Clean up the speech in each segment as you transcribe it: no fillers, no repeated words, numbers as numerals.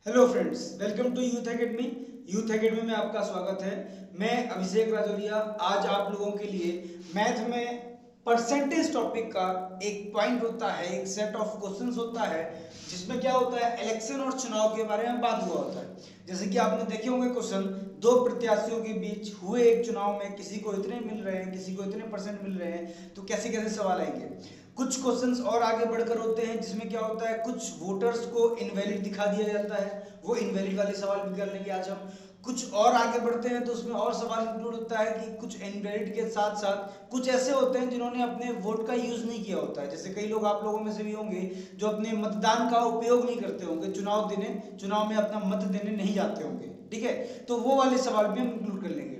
Hello friends, welcome to Youth Academy. Youth Academy में आपका स्वागत है। मैं अभिषेक राजौरिया आज आप लोगों के लिए मैथ में परसेंटेज टॉपिक का एक पॉइंट होता है, एक सेट ऑफ क्वेश्चंस होता है जिसमें क्या होता है, इलेक्शन और चुनाव के बारे में बात हुआ होता है। जैसे कि आपने देखे होंगे क्वेश्चन, दो प्रत्याशियों के बीच हुए एक चुनाव में किसी को इतने मिल रहे हैं, किसी को इतने परसेंट मिल रहे हैं, तो कैसे कैसे सवाल आएंगे। कुछ क्वेश्चंस और आगे बढ़कर होते हैं जिसमें क्या होता है, कुछ वोटर्स को इनवैलिड दिखा दिया जाता है, वो इनवैलिड वाले सवाल भी कर लेंगे आज हम। कुछ और आगे बढ़ते हैं तो उसमें और सवाल इंक्लूड होता है कि कुछ इनवैलिड के साथ साथ कुछ ऐसे होते हैं जिन्होंने अपने वोट का यूज नहीं किया होता है। जैसे कई लोग आप लोगों में से भी होंगे जो अपने मतदान का उपयोग नहीं करते होंगे, चुनाव में अपना मत देने नहीं जाते होंगे, ठीक है। तो वो वाले सवाल भी हम इंक्लूड कर लेंगे।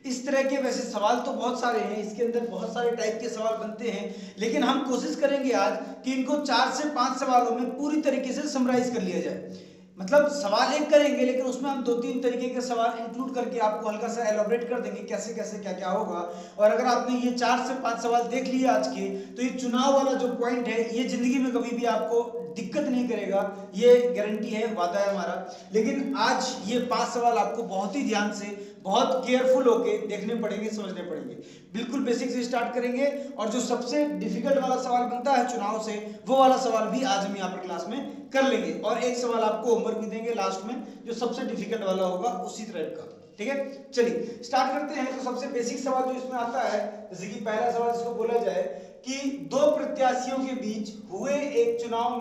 इस तरह के वैसे सवाल तो बहुत सारे हैं, इसके अंदर बहुत सारे टाइप के सवाल बनते हैं, लेकिन हम कोशिश करेंगे आज कि इनको 4 से 5 सवालों में पूरी तरीके से समराइज कर लिया जाए। मतलब सवाल एक करेंगे लेकिन उसमें हम 2-3 तरीके के सवाल इंक्लूड करके आपको हल्का सा एलोबरेट कर देंगे कैसे कैसे क्या क्या होगा। और अगर आपने ये 4 से 5 सवाल देख लिए आज के, तो ये चुनाव वाला जो पॉइंट है ये जिंदगी में कभी भी आपको दिक्कत नहीं करेगा, ये गारंटी है, वादा है हमारा। लेकिन आज ये 5 सवाल आपको बहुत ही ध्यान से, बहुत केयरफुल होके देखने पड़ेंगे, समझने पड़ेंगे। बिल्कुल बेसिक से स्टार्ट करेंगे और जो सबसे डिफिकल्ट वाला सवाल बनता है चुनाव से, वो वाला सवाल भी आज हम यहाँ पर क्लास में कर लेंगे। और एक सवाल आपको होमवर्क भी देंगे लास्ट में, जो सबसे डिफिकल्ट वाला होगा उसी टाइप का, ठीक है। चलिए स्टार्ट करते हैं। तो सबसे बेसिक सवाल जो इसमें आता है, जैसे कि पहला सवाल जिसको बोला जाए कि दो प्रत्याशियों के बीच हुए एक चुनाव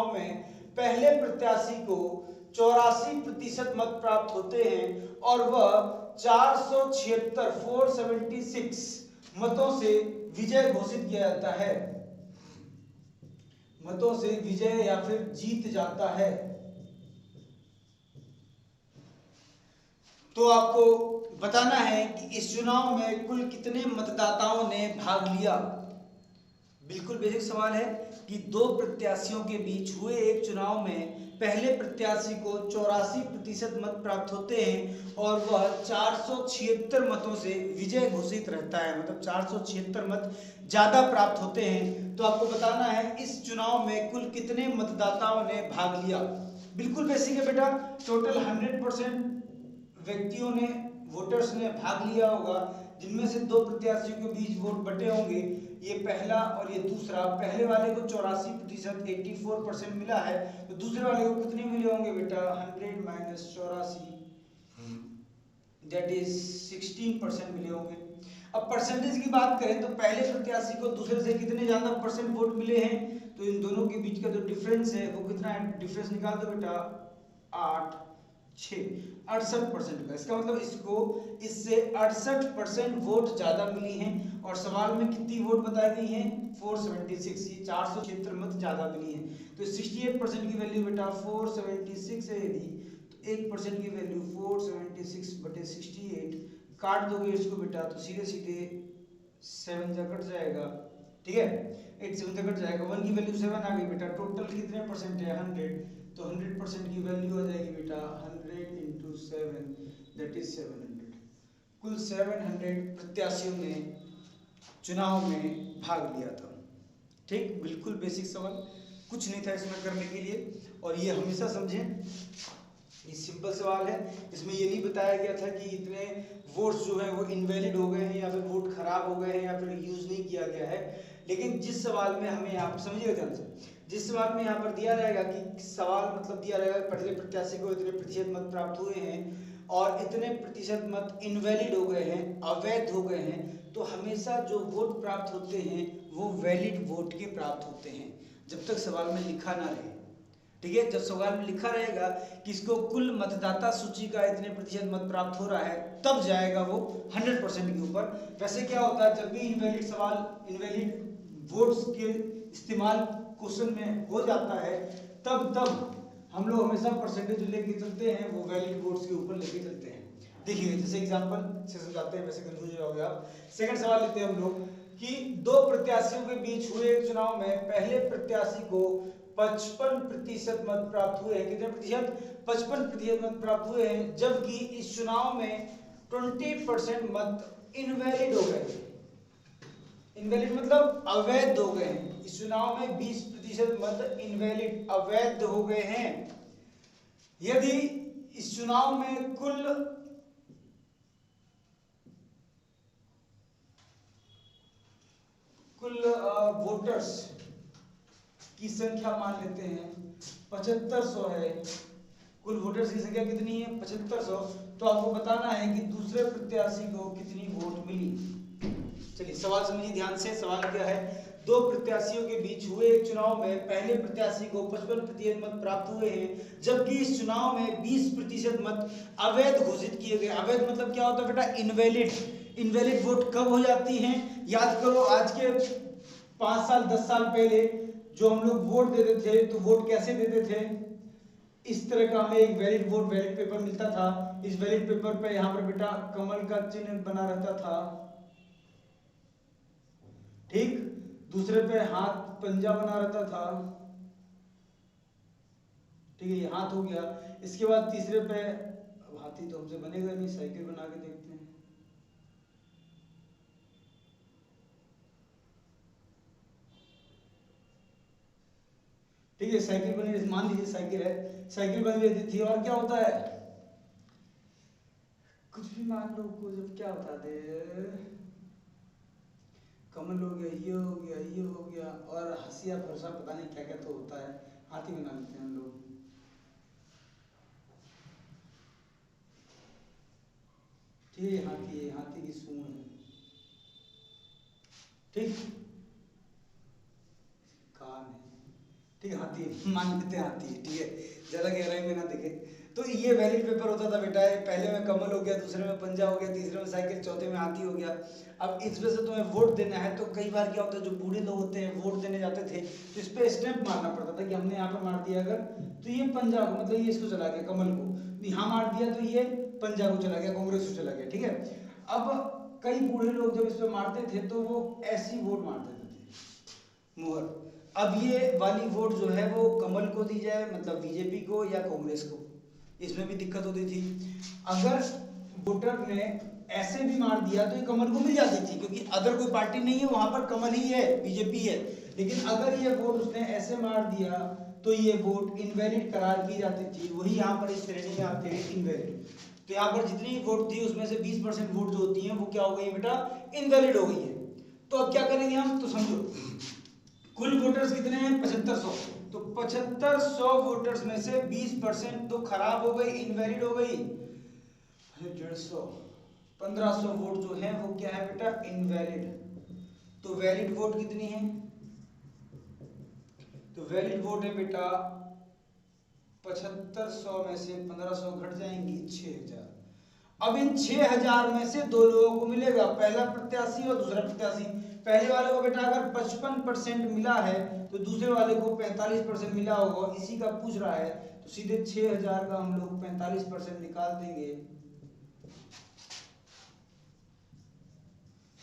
में पहले प्रत्याशी को 84% मत प्राप्त होते हैं और वह 476 मतों से विजय घोषित किया जाता है, मतों से विजय या फिर जीत जाता है। तो आपको बताना है कि इस चुनाव में कुल कितने मतदाताओं ने भाग लिया। बिल्कुल बेसिक सवाल है कि दो प्रत्याशियों के बीच हुए एक चुनाव में पहले प्रत्याशी को 84% मत प्राप्त होते हैं और वह 476 मतों से विजय घोषित रहता है, मतलब 476 मत ज्यादा प्राप्त होते हैं। तो आपको बताना है इस चुनाव में कुल कितने मतदाताओं ने भाग लिया। बिल्कुल बेसिक है बेटा। टोटल 100% व्यक्तियों ने, वोटर्स ने भाग लिया होगा, जिनमें से दो प्रत्याशियों के बीच वोट बटे होंगे, ये पहला और ये दूसरा। पहले वाले को 84% 84% मिला है, तो दूसरे वाले को कितने मिले होंगे बेटा, 100 माइनस 84, दैट इज 16% मिले होंगे। अब परसेंटेज की बात करें तो पहले प्रत्याशी को दूसरे से कितने ज्यादा परसेंट वोट मिले हैं, तो इन दोनों के बीच का जो डिफरेंस है वो कितना है, डिफरेंस निकाल दो बेटा, 68% का। इसका मतलब इससे 68% वोट ज्यादा मिली हैं और सवाल में कितनी वोट बताई गई हैं, 476, ये 476 मत ज्यादा मिली हैं। तो 68% की वैल्यू बेटा 476 है यदि, तो 1% की वैल्यू 476/68, काट दोगे इसको बेटा तो सीधे सीधे 7 जा कट जाएगा, ठीक है, 8 7 जा कट जाएगा, 1 की वैल्यू 7 आ गई बेटा। टोटल कितने परसेंट है, 100, तो 100% की वैल्यू आ जाएगी बेटा 100 इंटू 7, दैट इज 700। कुल 700 प्रत्याशियों ने चुनाव में भाग लिया था, ठीक। बिल्कुल बेसिक सवाल, कुछ नहीं था इसमें करने के लिए। और ये हमेशा समझें, ये सिंपल सवाल है, इसमें ये नहीं बताया गया था कि इतने वोट्स जो है वो इनवैलिड हो गए हैं या फिर वोट खराब हो गए हैं या फिर यूज नहीं किया गया है। लेकिन जिस सवाल में हमें यहाँ पर, समझिएगा ध्यान से, जिस सवाल में यहाँ पर दिया रहेगा कि सवाल मतलब दिया रहेगा पहले प्रत्याशी को इतने प्रतिशत मत प्राप्त हुए हैं और इतने प्रतिशत मत इनवैलिड हो गए हैं, अवैध हो गए हैं, तो हमेशा जो वोट प्राप्त होते हैं वो वैलिड वोट के प्राप्त होते हैं, जब तक सवाल में लिखा ना रहे, ठीक है। जब सवाल में लिखा रहेगा कि इसको कुल मतदाता सूची का इतने प्रतिशत मत प्राप्त हो रहा है, तब जाएगा वो 100% के ऊपर। वैसे क्या होता है, जब भी इनवैलिड सवाल, इनवैलिड वोट्स के इस्तेमाल क्वेश्चन में हो जाता है, तब हम लोग हमेशा परसेंटेज लेके चलते हैं, वो वैलिड वोट्स के ऊपर लेके चलते हैं। देखिए जैसे एग्जांपल से समझाते हैं, वैसे कंफ्यूज हो जाओगे आप। सेकंड सवाल लेते हैं हम लोग कि दो प्रत्याशियों के बीच हुए एक चुनाव में पहले प्रत्याशी को 55% मत प्राप्त हुए हैं। कितने प्रतिशत, 55% मत प्राप्त हुए हैं, जबकि इस चुनाव में 20% मत इनवैलिड हो गए, इनवैलिड मतलब अवैध हो गए हैं। इस चुनाव में 20% मत इनवैलिड अवैध हो गए हैं। यदि इस चुनाव में कुल वोटर्स की संख्या मान लेते हैं 7500 है, कुल वोटर्स की संख्या कितनी है 7500, तो आपको बताना है कि दूसरे प्रत्याशी को कितनी वोट मिली। चलिए सवाल समझिए ध्यान से। सवाल क्या है, दो प्रत्याशियों के बीच हुए एक चुनाव में पहले प्रत्याशी को 55% मत प्राप्त हुए हैं, जबकि इस चुनाव में 20% मत अवैध घोषित किए गए। अवैध मतलब क्या होता है बेटा, इनवैलिड। इनवैलिड वोट कब हो जाती हैं, याद करो आज के 5 साल 10 साल पहले जो हम लोग वोट देते थे तो वोट कैसे देते थे, इस तरह का हमें एक वैलिड वोट वैलिड पेपर मिलता था। इस वैलिड पेपर पे यहाँ पर बेटा कमल का चिन्ह बना रहता था, ठीक। दूसरे पे हाथ पंजा बना रहता था, ठीक है, ये हाथ हो गया। इसके बाद तीसरे पे, अब हाथी तो हमसे बनेगा नहीं, साइकिल बना के देखते हैं। ठीक है, साइकिल बनी, मान लीजिए साइकिल है, साइकिल बन गई थी। और क्या होता है, कुछ भी मान लो, जब क्या होता है, कमल हो गया, ये हो गया, ये हो गया, और हंसिया फरसा पता नहीं क्या क्या तो होता है, हाथी बना लेते हैं हम लोग। ठीक है, हाथी है, हाथी की सूंड है, ठीक, कान है, ठीक है, हाथी मान लेते हैं, हाथी है, ठीक है, ज्यादा गहराई में ना देखे। तो ये वैलिड पेपर होता था बेटा, पहले में कमल हो गया, दूसरे में पंजा हो गया, तीसरे में साइकिल, चौथे में हाथी हो गया। अब इसमें से तुम्हें वोट देना है, तो कई बार क्या होता है, जो बूढ़े लोग होते हैं वोट देने जाते थे तो इस पे स्टैंप मारना पड़ता था कि हमने यहाँ पे मार दिया अगर, तो ये पंजा को, मतलब ये इसको चला गया कमल को, यहाँ मार दिया तो ये पंजा को चला गया, कांग्रेस को चला गया, ठीक है। अब कई बूढ़े लोग जब इस पे मारते थे तो वो ऐसी वोट मार देते थे, मुहर। अब ये वाली वोट जो है वो कमल को दी जाए, मतलब बीजेपी को या कांग्रेस को, इसमें भी दिक्कत होती थी। अगर वोटर ने ऐसे भी मार दिया तो ये कमल को मिल जाती थी, क्योंकि अदर कोई पार्टी नहीं है, वहां पर कमल ही है, बीजेपी है। लेकिन अगर ये वोट उसने ऐसे मार दिया तो ये वोट इनवैलिड करार की जाती थी। वही यहाँ पर इस श्रेणी में आते हैं इनवैलिड। तो यहाँ पर जितनी वोट थी उसमें से 20% वोट जो होती है वो क्या हो गई बेटा, इनवैलिड हो गई है। तो अब क्या करेंगे हम, तो समझो कुल वोटर्स कितने हैं 7500, तो 7500 वोटर्स में से 20% तो खराब हो गई, इनवैलिड हो गई। 150, 1500 वोट जो है वो क्या है बेटा, इनवैलिड। तो वैलिड वोट कितनी है, तो वैलिड वोट है बेटा 7500 में से 1500 घट जाएंगी 6000। अब इन 6000 में से दो लोगों को मिलेगा, पहला प्रत्याशी और दूसरा प्रत्याशी। पहले वाले को बेटा अगर 55% मिला है तो दूसरे वाले को 45% मिला होगा, इसी का पूछ रहा है। तो सीधे 6000 का हम लोग 45% निकाल देंगे,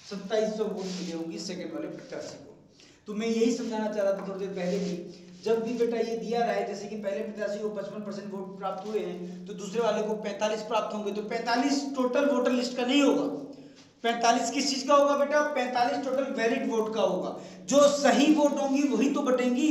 2700 वोट मिले होंगे सेकंड वाले प्रत्याशी को। तो मैं यही समझाना चाह रहा था थोड़ी देर पहले भी, जब भी बेटा ये दिया रहा है, जैसे कि पहले प्रत्याशी को 55% वोट प्राप्त हुए हैं तो दूसरे वाले को 45 प्राप्त होंगे, तो 45 टोटल वोटर लिस्ट का नहीं होगा। 45 किस चीज का होगा बेटा, 45 टोटल वैलिड वोट का होगा। जो सही वोट होंगी वही तो बटेंगी।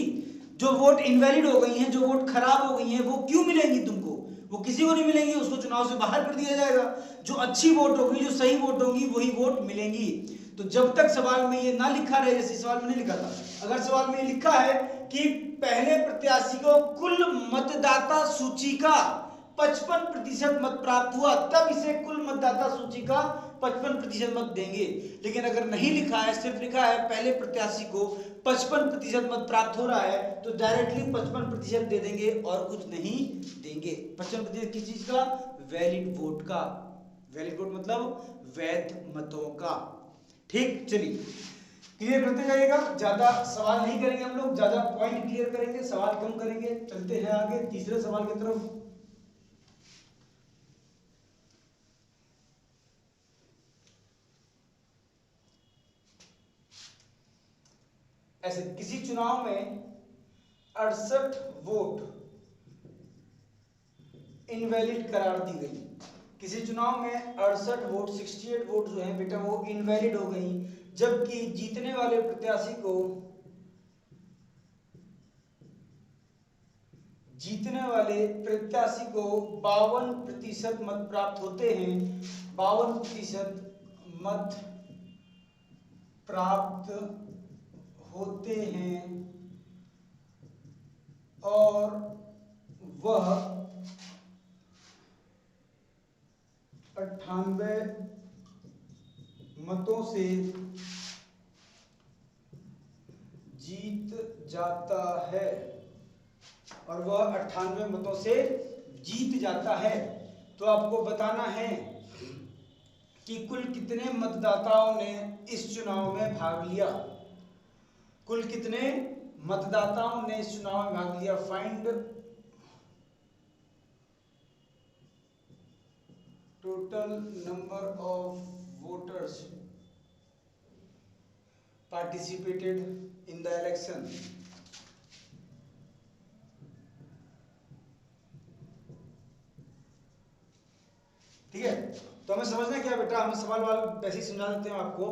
जो वोट इनवैलिड हो गई हैं, जो वोट खराब हो गई हैं, वो क्यों मिलेंगी तुमको, वो किसी को नहीं मिलेंगी, उसको चुनाव से बाहर कर दिया जाएगा। जो अच्छी वोट होगी, जो सही वोट होगी, वही वोट मिलेंगी। तो जब तक सवाल में ये ना लिखा रहे, जैसे सवाल में नहीं लिखा था, अगर सवाल में ये लिखा है कि पहले प्रत्याशी को कुल मतदाता सूची का 55% मत प्राप्त हुआ, तब इसे कुल मतदाता सूची का 55% मत देंगे। लेकिन अगर नहीं लिखा है, सिर्फ लिखा है पहले प्रत्याशी को 55% मत प्राप्त हो रहा है, तो डायरेक्टली 55% दे देंगे और कुछ नहीं देंगे। 55% किस चीज का, वैलिड वोट का। वैलिड वोट मतलब वैध मतों का। ठीक, चलिए क्लियर करते जाइएगा, ज्यादा सवाल नहीं करेंगे हम लोग, ज्यादा पॉइंट क्लियर करेंगे, सवाल कम करेंगे। चलते हैं आगे तीसरे सवाल की तरफ। ऐसे किसी चुनाव में 68 वोट इनवैलिड करार दी गई। किसी चुनाव में 68 वोट 68 वोट जो है बेटा वो इनवैलिड हो गई। जबकि जीतने वाले प्रत्याशी को 52% मत प्राप्त होते हैं, 52% मत प्राप्त होते हैं और वह 98 मतों से जीत जाता है, और वह 98 मतों से जीत जाता है। तो आपको बताना है कि कुल कितने मतदाताओं ने इस चुनाव में भाग लिया, कुल कितने मतदाताओं ने इस चुनाव में भाग लिया। Find total number of voters participated in the election। ठीक है, तो हमें समझना क्या बेटा, हमें सवाल वैसे ही समझा देते हैं आपको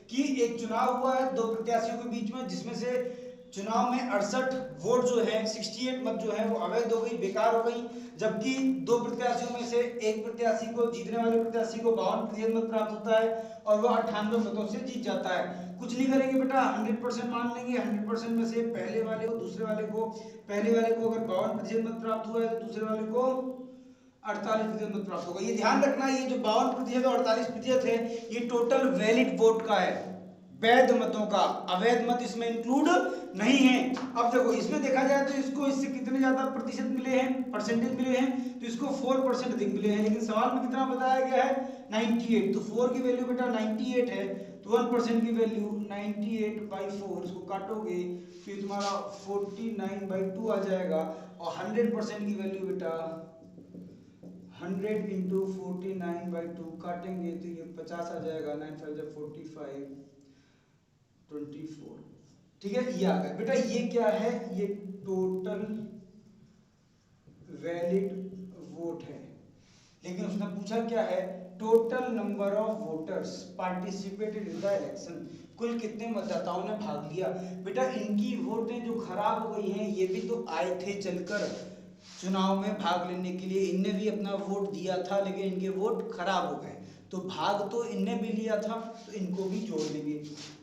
कि एक चुनाव हुआ है दो प्रत्याशियों के बीच में, जिसमें से चुनाव में 68 वोट जो है 68 मत जो है वो अवैध हो गई, बेकार हो गई, जबकि दो प्रत्याशियों में से एक प्रत्याशी को, जीतने वाले प्रत्याशी को 52% मत प्राप्त होता है और वह 98 मतों से जीत जाता है। कुछ नहीं करेंगे बेटा, 100% मान लेंगे। 100% में से पहले वाले को, दूसरे वाले को, पहले वाले को अगर 52% मत प्राप्त हुआ है तो दूसरे वाले को 48% मत प्राप्त होगा। ये ध्यान रखना, ये जो 52% और 48% है ये टोटल वैलिड वोट का है, वैध मतों का, अवैध मत इसमें इंक्लूड नहीं है। अब देखो इसमें देखा जाए तो इसको इससे कितने ज्यादा प्रतिशत मिले हैं, परसेंटेज मिले हैं, तो इसको 4% अधिक मिले हैं, लेकिन सवाल में कितना बताया गया है 98। तो 4 की वैल्यू बेटा 98 है, तो 1% की वैल्यू 98/4, इसको काटोगे फिर तुम्हारा 49/2 आ जाएगा, और 100% की वैल्यू बेटा 100 इंटू 49/2 काटेंगे तो ये 50 आ जाएगा, 9 5 45 24। ठीक है, ये आ गया बेटा। ये क्या है, ये टोटल वैलिड वोट है, लेकिन उसने पूछा क्या है, total number of voters participated in the election, कुल कितने मतदाताओं ने भाग लिया। बेटा इनकी वोटें जो खराब हो गई हैं, ये भी तो आए थे चलकर चुनाव में भाग लेने के लिए, इनने भी अपना वोट दिया था, लेकिन इनके वोट खराब हो गए, तो भाग तो इनने भी लिया था, तो इनको भी जोड़ देंगे,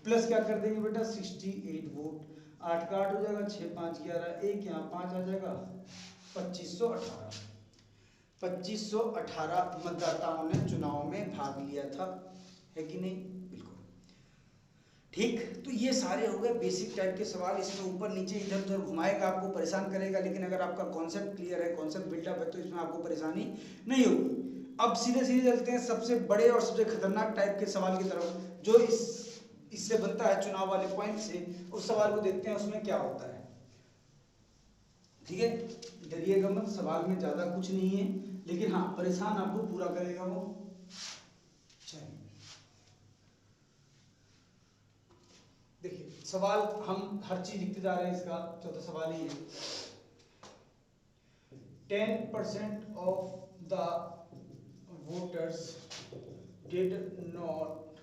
प्लस क्या कर देंगे बेटा 68 वोट, 8 का 8 हो जाएगा, 6 5 11, 1 यहाँ 5 आ जाएगा, 2518। 2518 मतदाताओं ने चुनाव में भाग लिया था, है कि नहीं? बिल्कुल ठीक। तो ये सारे हो गए बेसिक टाइप के सवाल, इसमें ऊपर नीचे इधर उधर घुमाएगा, आपको परेशान करेगा, लेकिन अगर आपका कॉन्सेप्ट क्लियर है, कॉन्सेप्ट बिल्डअप है, तो इसमें आपको परेशानी नहीं होगी। अब सीधे सीधे चलते हैं सबसे बड़े और सबसे खतरनाक टाइप के सवाल की तरफ, जो इससे बनता है चुनाव वाले पॉइंट से। उस सवाल को देखते हैं उसमें क्या होता है। ठीक है, डरिएगा मत, सवाल में ज्यादा कुछ नहीं है, लेकिन हाँ परेशान आपको पूरा करेगा वो। चलिए देखिए, सवाल हम हर चीज लिखते जा रहे हैं, इसका चौथा सवाल ही है, 10% of the voters did not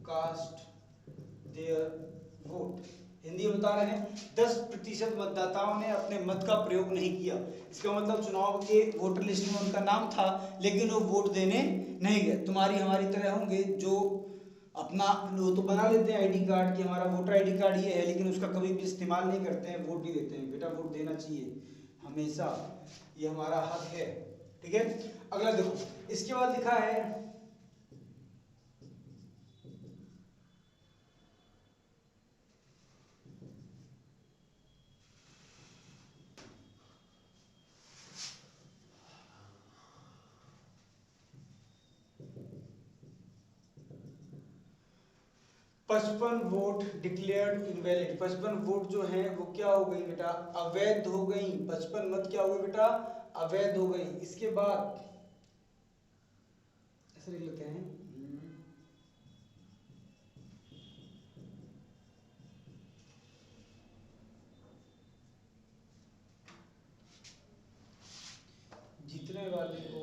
cast their vote. Hindi में बता रहे हैं 10% मतदाताओं ने अपने मत का प्रयोग नहीं किया। इसका मतलब चुनाव के वोटर लिस्ट में उनका नाम था, लेकिन वो वोट देने नहीं गए। तुम्हारी हमारी तरह होंगे जो अपना वो तो बना लेते हैं आईडी कार्ड कि हमारा वोटर आईडी कार्ड ये है, लेकिन उसका कभी भी इस्तेमाल नहीं करते हैं, वोट नहीं देते हैं। बेटा वोट देना चाहिए हमेशा, ये हमारा हक है। ठीक है, अगला देखो, इसके बाद लिखा है 55 वोट डिक्लेयर्ड इनवैलिड। 55 वोट जो है वो क्या हो गई बेटा, अवैध हो गई। 55 मत क्या हो गई बेटा, अवैध हो गई। इसके बाद ऐसे लिख लेते हैं, जीतने वाले को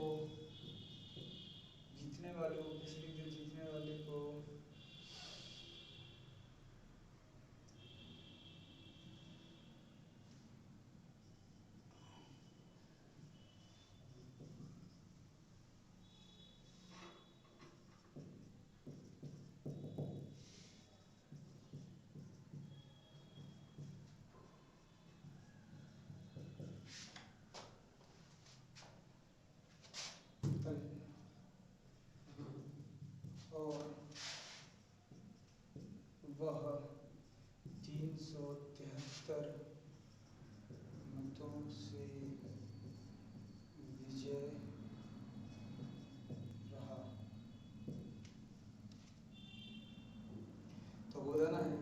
किस लिख दे, जीतने वाले को और वह 373 मतों से विजय रहा। तो बताना है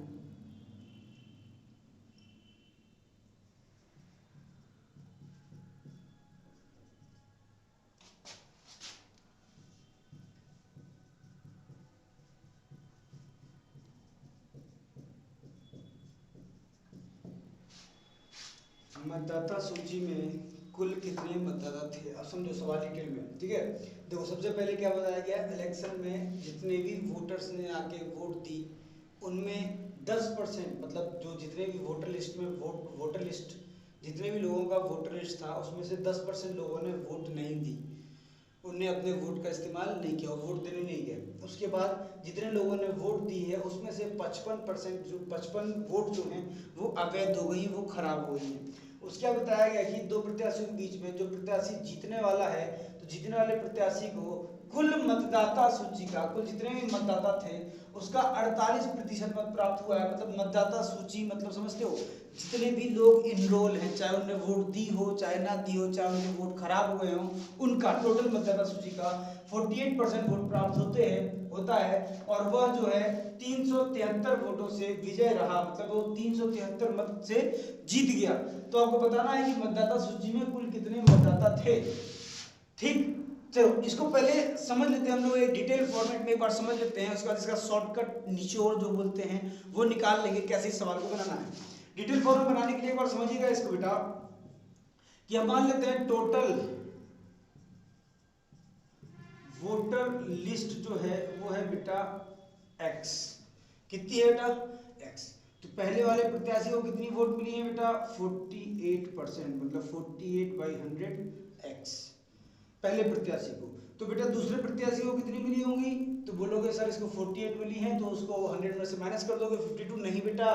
मतदाता सूची में कुल कितने मतदाता थे। अब समझो सवाल डिटेल में, ठीक है। देखो सबसे पहले क्या बताया गया, इलेक्शन में जितने भी वोटर्स ने आके वोट दी उनमें 10% मतलब जो जितने भी वोटर लिस्ट में वोटर लिस्ट जितने भी लोगों का वोटर लिस्ट था उसमें से 10% लोगों ने वोट नहीं दी, उनने अपने वोट का इस्तेमाल नहीं किया, वोट देने नहीं गए। उसके बाद जितने लोगों ने वोट दी है उसमें से 55% जो 55 वोट जो हैं वो अवैध हो गई, वो खराब हो गई है। उसके बाद बताया गया कि दो प्रत्याशियों के बीच में जो प्रत्याशी जीतने वाला है तो जीतने वाले प्रत्याशी को कुल मतदाता सूची का कुल जितने भी मतदाता थे उसका 48% मत प्राप्त हुआ है। मतलब मतदाता सूची मतलब समझते हो, जितने भी लोग इनरोल हैं, चाहे उन्हें वोट दी हो चाहे ना दी हो, चाहे उनके वोट खराब हो गए हो, उनका टोटल मतदाता सूची का 48% वोट प्राप्त होता है और वह जो है 373 वोटों से विजय रहा। मतलब वो 373 मत से जीत गया। तो आपको बताना है कि मतदाता सूची में कुल कितने मतदाता थे। ठीक, चलो इसको पहले समझ लेते हैं हम लोग, एक डिटेल फॉर्मेट में एक बार समझ लेते हैं, उसके बाद इसका शॉर्टकट निचोड़ जो बोलते हैं वो निकाल लेंगे कैसे इस सवाल को बनाना है। डिटेल फॉर्मेट बनाने के लिए एक बार समझिएगा इसको बेटा, कि हम मान लेते हैं टोटल वोटर लिस्ट जो है वो है बेटा x। कितनी है बेटा x। तो पहले वाले प्रत्याशी को कितनी वोट मिली है बेटा 48%, मतलब 48/100 x पहले प्रत्याशी को। तो बेटा दूसरे प्रत्याशी को कितनी मिली होंगी, तो बोलोगे सर इसको 48 मिली है तो उसको 100 में से माइनस कर दोगे 52। नहीं बेटा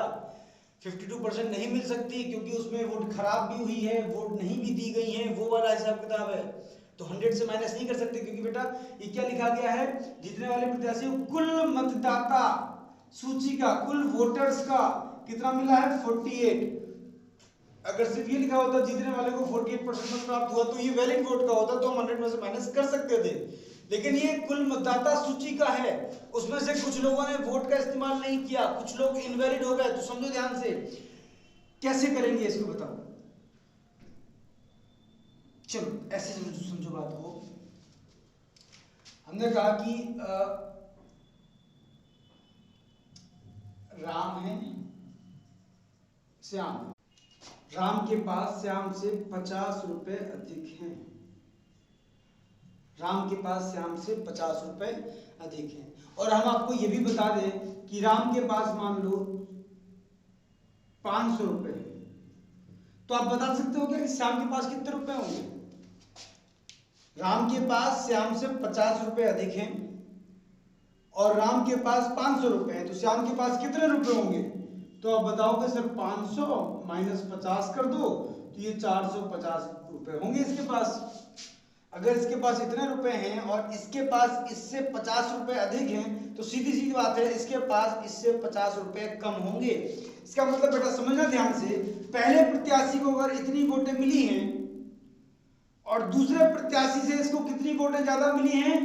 52% नहीं मिल सकती, क्योंकि उसमें वोट खराब भी हुई है, वोट नहीं भी दी गई है, वो वाला हिसाब किताब है। तो 100 से माइनस नहीं कर सकते, क्योंकि बेटा ये क्या लिखा गया है, जीतने वाले प्रत्याशी को कुल मतदाता सूची का कुल वोटर्स का कितना मिला है 48। अगर सिर्फ ये लिखा होता जीतने वाले को 48% मत प्राप्त हुआ तो ये वैलिड वोट का होता, तो हम 100 में से माइनस कर सकते थे। लेकिन ये कुल मतदाता सूची का है, उसमें से कुछ लोगों ने वोट का इस्तेमाल नहीं किया, कुछ लोग इनवैलिड हो गए। तो समझो ध्यान से कैसे kरेंगे इसको बताओ। चलो ऐसे समझो बात को। हमने कहा कि राम है, श्याम, राम के पास श्याम से 50 रुपए अधिक हैं। राम के पास श्याम से 50 रुपए अधिक हैं। और हम आपको ये भी बता दें कि राम के पास मान लो 500 रुपए है, तो आप बता सकते हो क्या कि श्याम के पास कितने रुपए होंगे। राम के पास श्याम से 50 रुपए अधिक हैं और राम के पास 500 रुपए हैं, तो श्याम के पास कितने रुपए होंगे। तो आप बताओगे सर 500 माइनस 50 कर दो, तो ये 450 रुपए होंगे इसके पास। अगर इसके पास इतने रुपए हैं और इसके पास इससे 50 रुपए अधिक हैं, तो सीधी सीधी बात है इसके पास इससे 50 रुपए कम होंगे। इसका मतलब बेटा समझना ध्यान से, पहले प्रत्याशी को अगर इतनी वोटें मिली हैं और दूसरे प्रत्याशी से इसको कितनी वोटें ज्यादा मिली हैं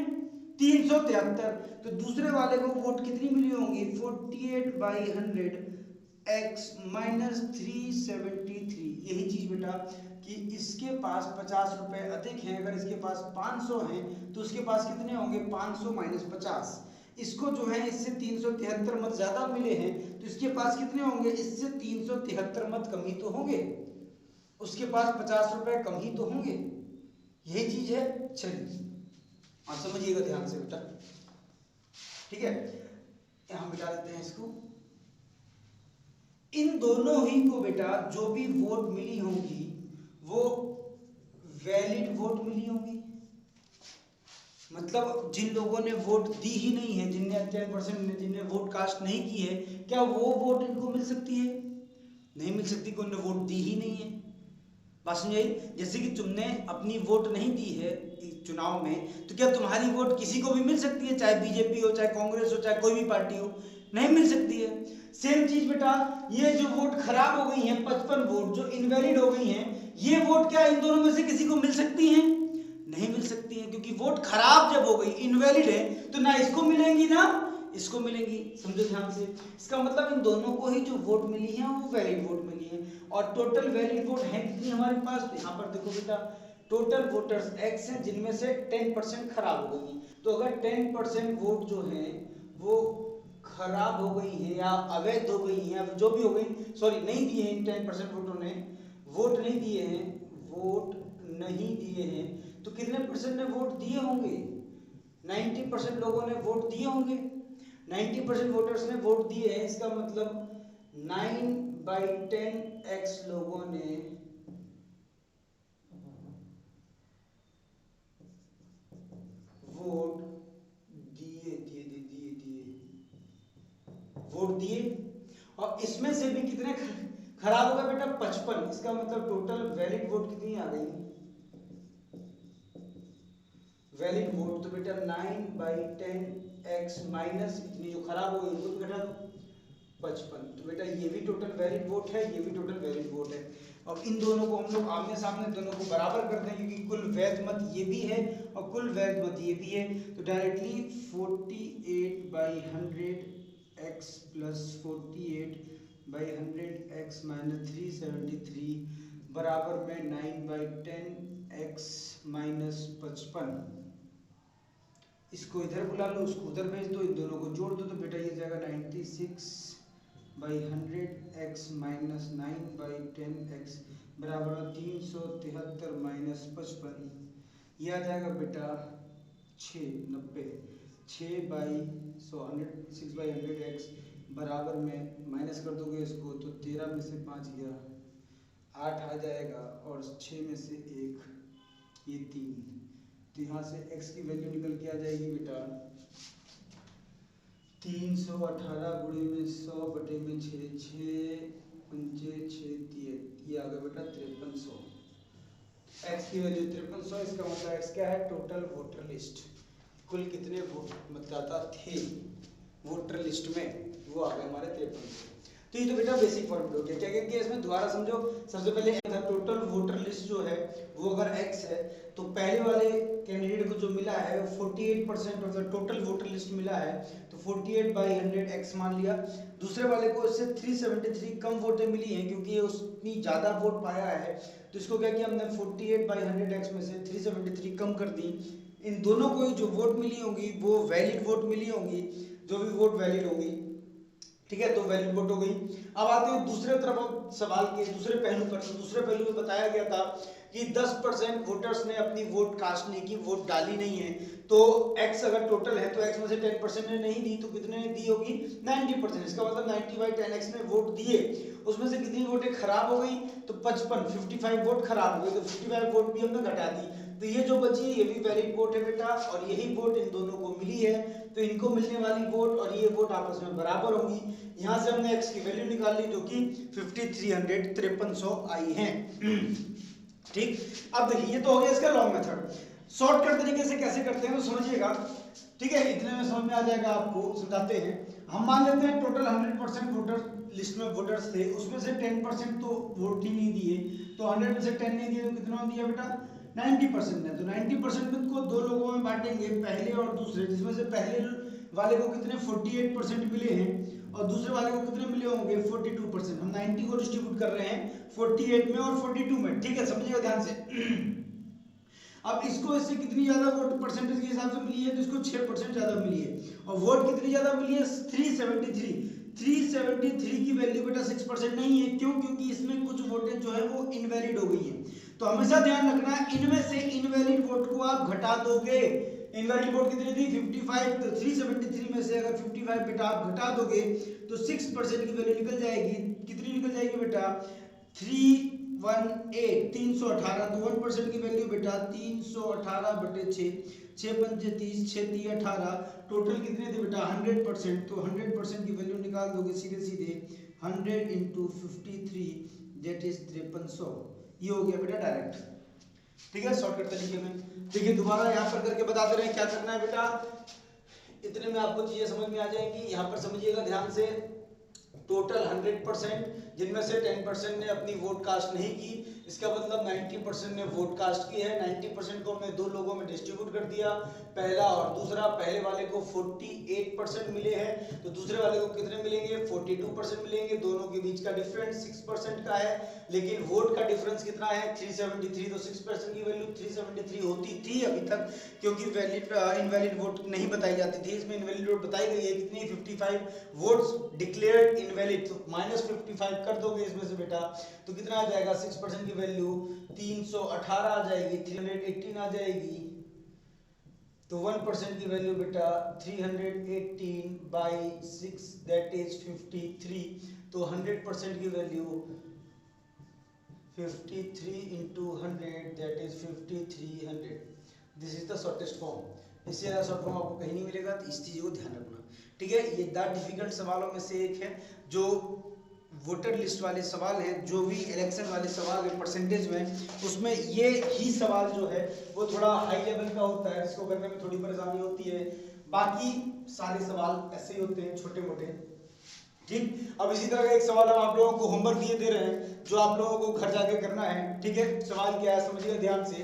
373, तो दूसरे वाले को वोट कितनी मिली होंगी 48/100 x माइनस 373। यही चीज बेटा कि इसके पास 50 रुपए अधिक हैं, अगर इसके पास 500 हैं तो उसके पास कितने होंगे 500 माइनस 50। इसको जो है इससे 373 मत ज्यादा मिले हैं, तो इसके पास कितने होंगे इससे 373 मत कम ही तो होंगे, उसके पास 50 रुपए कम ही तो होंगे। यही चीज है। चलिए आप समझिएगा ध्यान से बेटा, ठीक है। यहां बिठा देते हैं इसको। इन दोनों ही को बेटा जो भी वोट मिली होंगी वो वैलिड वोट मिली होंगी। मतलब जिन लोगों ने वोट दी ही नहीं है, जिनने 10% जिनने वोट कास्ट नहीं की है, क्या वो वोट इनको मिल सकती है, नहीं मिल सकती, कोई ने वोट दी ही नहीं है। बात समझ आई? जैसे कि तुमने अपनी वोट नहीं दी है चुनाव में, तो क्या तुम्हारी वोट किसी को भी मिल सकती है, चाहे बीजेपी हो, चाहे कांग्रेस हो, चाहे कोई भी पार्टी हो? नहीं मिल सकती है। सेम चीज बेटा, ये जो वोट खराब हो गई है, 55 वोट जो इनवैलिड हो गई हैं, ये वोट क्या इन दोनों में से किसी को मिल सकती हैं? नहीं मिल सकती हैं, क्योंकि वोट खराब जब हो गई, इनवैलिड है, तो ना इसको मिलेंगी ना इसको मिलेंगी। समझो ध्यान से, इसका मतलब इन दोनों को ही जो वोट मिली है वो वैलिड वोट मिली है। और टोटल वैलिड वोट है कितनी हमारे पास? तो यहाँ पर देखो बेटा, टोटल वोटर्स x हैं, जिनमें से 10% खराब हो गई। तो अगर 10% वोट जो है वो खराब हो गई है या अवैध हो गई है, जो भी हो गई, सॉरी नहीं दिए हैं, 10% वोटों ने वोट नहीं दिए हैं, वोट नहीं दिए हैं, तो कितने परसेंट ने वोट दिए होंगे? 90% लोगों ने वोट दिए होंगे। 90% वोटर्स ने वोट दिए हैं, इसका मतलब 9/10 लोगों ने वोट दिए दिए दिए दिए दिए वोट दिए। और इसमें से भी कितने खराब होगा बेटा? 55। इसका मतलब टोटल वैलिड वोट कितनी आ गई? वैलिड वोट तो बेटा 9/10 माइनस इतनी जो खराब हो गई उनको भी घटा दो, 55। तो बेटा ये भी टोटल वैलिड वोट है, ये भी टोटल वैलिड वोट है। और इन दोनों को हम लोग आमने सामने दोनों को बराबर करते हैं, क्योंकि कुल वैध मत ये भी है और कुल वैध मत ये भी है। तो directly 48/100 x plus 48/100 x minus 373 बराबर में 9/10 x माइनस 55। इसको इधर बुला लो, उसको उधर भेज दो, इन दोनों को जोड़ दो, तो बेटा ये जाएगा 96/100 x माइनस 9/10 x बराबर 373 माइनस 55। यह आ जाएगा बेटा 690। 6/100 x बराबर में माइनस कर दोगे इसको तो 13 में से 5 गया 8 आ जाएगा, और 6 में से 1 ये 3। तो यहाँ से x की वैल्यू निकल के आ जाएगी बेटा 318 गुणे में 100 बटे में 6, 6×5 ये आ गया बेटा 5300। x की वैल्यू 5300। इसका मतलब x क्या है? टोटल वोटर लिस्ट, कुल कितने वोट मतदाता थे वोटर लिस्ट में, वो आ गए हमारे 5300। तो ये तो बेटा बेसिक फॉर्मूला हो गया। क्या क्या इसमें दोबारा समझो। सबसे पहले टोटल वोटर लिस्ट जो है वो अगर x है, तो पहले वाले कैंडिडेट को जो मिला है 48% of the total voter list मिला है, तो 48/100 x मान लिया। दूसरे वाले को इससे 373 कम वोटें मिली हैं, क्योंकि ये उसनी ज़्यादा वोट पाया है, तो इसको क्या किया हमने 48/100 x में से 373 कम कर दी। इन दोनों को जो वोट मिली होंगी वो वैलिड वोट मिली होंगी, जो भी वोट वैलिड होगी, ठीक है, तो वैलिड वोट हो गई। अब आते हैं दूसरे तरफ सवाल के दूसरे पहलू पर। तो दूसरे पहलू में बताया गया था कि 10% वोटर्स ने अपनी वोट कास्ट नहीं की, वोट डाली नहीं है, तो x अगर टोटल है तो x में से 10% ने नहीं दी, तो कितने ने दी होगी? 90%। इसका मतलब 90/10 ने वोट दिए, उसमें से कितनी वोटें खराब हो गई? तो 55 वोट खराब हो गई, तो 55 वोट भी हमने घटा दी। तो ये जो बची ये भी वैलिड वोट है बेटा, और यही वोट इन दोनों को मिली है, तो इनको मिलने वाली वोट और ये वोट आपस में बराबर होंगी। यहाँ से हमने x की वैल्यू निकाल ली, जो कि 5300 आई है। ठीक, अब देखिए ये तो हो गया इसका लॉन्ग मेथड। शॉर्टकट तरीके से कैसे करते हैं तो समझिएगा, ठीक है, इतने में समझ में आ जाएगा आपको। समझाते हैं। हम मान लेते हैं टोटल 100% वोटर लिस्ट में वोटर्स थे, उसमें से 10% तो वोट ही नहीं दिए, तो 100 में से 10 नहीं दिए तो कितना दिया बेटा? 90% ने। तो 90% में को दो लोगों में बांटेंगे, पहले और दूसरे, जिसमें से पहले वाले को कितने 48% मिले हैं और दूसरे वाले को कितने मिले होंगे 42%। हम 90 को डिस्ट्रीब्यूट कर रहे हैं 48 में और 42 में, ठीक है, समझिएगा ध्यान से। अब इसको इससे कितनी ज्यादा वोट परसेंटेज के हिसाब से मिली है, तो इसको 6% ज्यादा मिली है, और वोट कितनी ज्यादा मिली है 373 की वैल्यू बेटा 6% नहीं है। क्यों? क्योंकि इसमें कुछ वोटें जो है वो इनवैलिड हो गई है। तो हमेशा ध्यान रखना, इनमें से इनवैलिड वोट को आप घटा दोगे। इनवैलिड वोट कितनी थी 55, तो 373 में से अगर 55 बेटा आप घटा दोगे तो 6% की वैल्यू निकल जाएगी। कितनी निकल जाएगी बेटा? 318, तो 1% की वैल्यू बेटा 318/6, 6×5 = 30, 6×3 = 18, टोटल कितने थे बेटा 100%, तो 100% की वैल्यू निकाल दोगे सीधे सीधे 100 × 53 दैट इज 5300। ये हो गया बेटा डायरेक्ट, ठीक है, शॉर्टकट तरीके में। देखिए दोबारा यहाँ पर करके बताते रहे क्या करना है बेटा, इतने में आपको चीजें समझ में आ जाएंगी। यहाँ पर समझिएगा ध्यान से, टोटल 100% जिनमें से 10% ने अपनी वोट कास्ट नहीं की, इसका मतलब 90% ने वोट कास्ट की है। 90% को हमने दो लोगों में डिस्ट्रीब्यूट कर दिया, पहला और दूसरा। पहले वाले को 48% मिले हैं, तो दूसरे वाले को कितने मिलेंगे, 42% मिलेंगे। दोनों के बीच का डिफरेंस 6% का है, लेकिन वोट का डिफरेंस कितना है, 373। तो 6% की वैल्यू 373 होती थी अभी तक, क्योंकि वैलिड इनवैलिड वोट नहीं बताई जाती थी। इसमें इनवैलिड वोट बताई गई है कितनी, 55 वोट्स डिक्लेयर्ड इनवैलिड। तो -55 कर दोगे इसमें से बेटा, तो कितना आ जाएगा, 6% की वैल्यू 318 आ जाएगी, 318 आ जाएगी। तो 1% की वैल्यू बेटा 318 बाई 6 दैट इज 53। तो 100% की value 53 into 100 that is 5300। This is the shortest form. इससे ज़्यादा शॉर्ट फॉर्म आपको कहीं नहीं मिलेगा, तो इस चीज़ को ध्यान रखना, ठीक है। ये द डिफिकल्ट सवालों में से एक है, जो वोटर लिस्ट वाले सवाल हैं, जो भी इलेक्शन वाले सवाल है परसेंटेज में, उसमें ये ही सवाल जो है वो थोड़ा हाई लेवल का होता है, जिसको करने में थोड़ी परेशानी होती है। बाकी सारे सवाल ऐसे ही होते हैं, छोटे मोटे, ठीक। अब इसी तरह का एक सवाल हम आप लोगों को होमवर्क दिए दे रहे हैं, जो आप लोगों को घर जाके करना है, ठीक है। सवाल क्या है समझिए ध्यान से।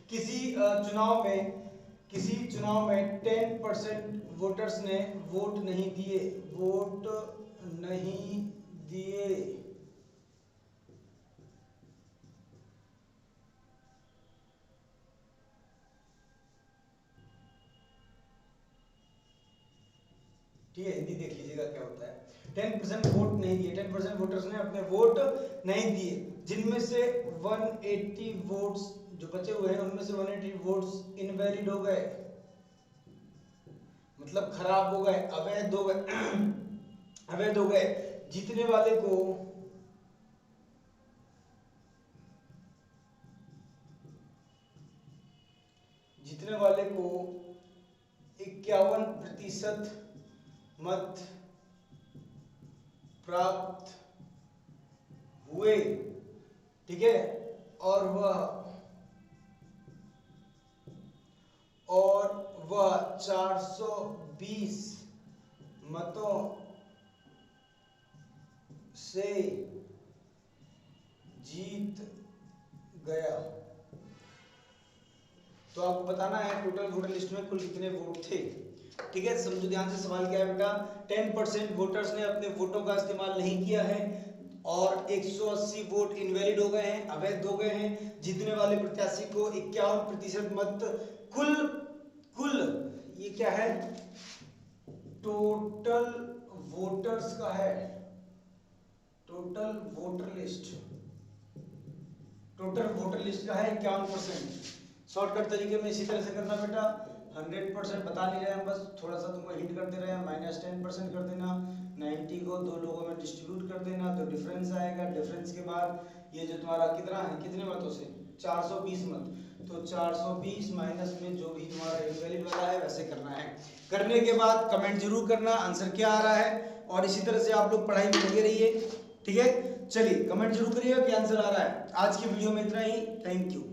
किसी चुनाव में 10% वोटर्स ने वोट नहीं दिए, ठीक है। हिंदी देख लीजिएगा क्या होता है। 10% वोट नहीं दिए, 10% वोटर्स ने अपने वोट नहीं दिए, जिनमें से 180 वोट्स जो बचे हुए हैं, उनमें से 180 वोट्स इनवैलिड हो गए, मतलब खराब हो गए, अवैध हो गए अवैध हो गए। जीतने वाले को 51% मत प्राप्त हुए, ठीक है। और वह 420 मतों से जीत गया। तो आपको बताना है टोटल वोटर लिस्ट में कुल कितने वोट थे, ठीक है। समझो ध्यान से, सवाल क्या है बेटा, 10% वोटर्स ने अपने वोटों का इस्तेमाल नहीं किया है और 180 वोट इनवैलिड हो गए हैं, अवैध हो गए हैं। जीतने वाले प्रत्याशी को 51% मत कुल ये क्या है, टोटल वोटर्स का है, टोटल वोटर लिस्ट का है 51%। शॉर्टकट तरीके में इसी तरह से करना बेटा, 100% बता नहीं रहे हैं, बस थोड़ा सा तुमको हिंट कर दे रहे हैं। -10% कर देना, 90 को दो लोगों में डिस्ट्रीब्यूट कर देना, तो डिफरेंस आएगा। डिफरेंस के बाद ये जो तुम्हारा कितना है, कितने मतों से, 420 मत, तो 420 माइनस में जो भी तुम्हारा इनवैलिड वाला है वैसे करना है। करने के बाद कमेंट जरूर करना आंसर क्या आ रहा है, और इसी तरह से आप लोग पढ़ाई में लगे रहिए, ठीक है। चलिए कमेंट जरूर करिएगा कि आंसर आ रहा है। आज की वीडियो में इतना ही, थैंक यू।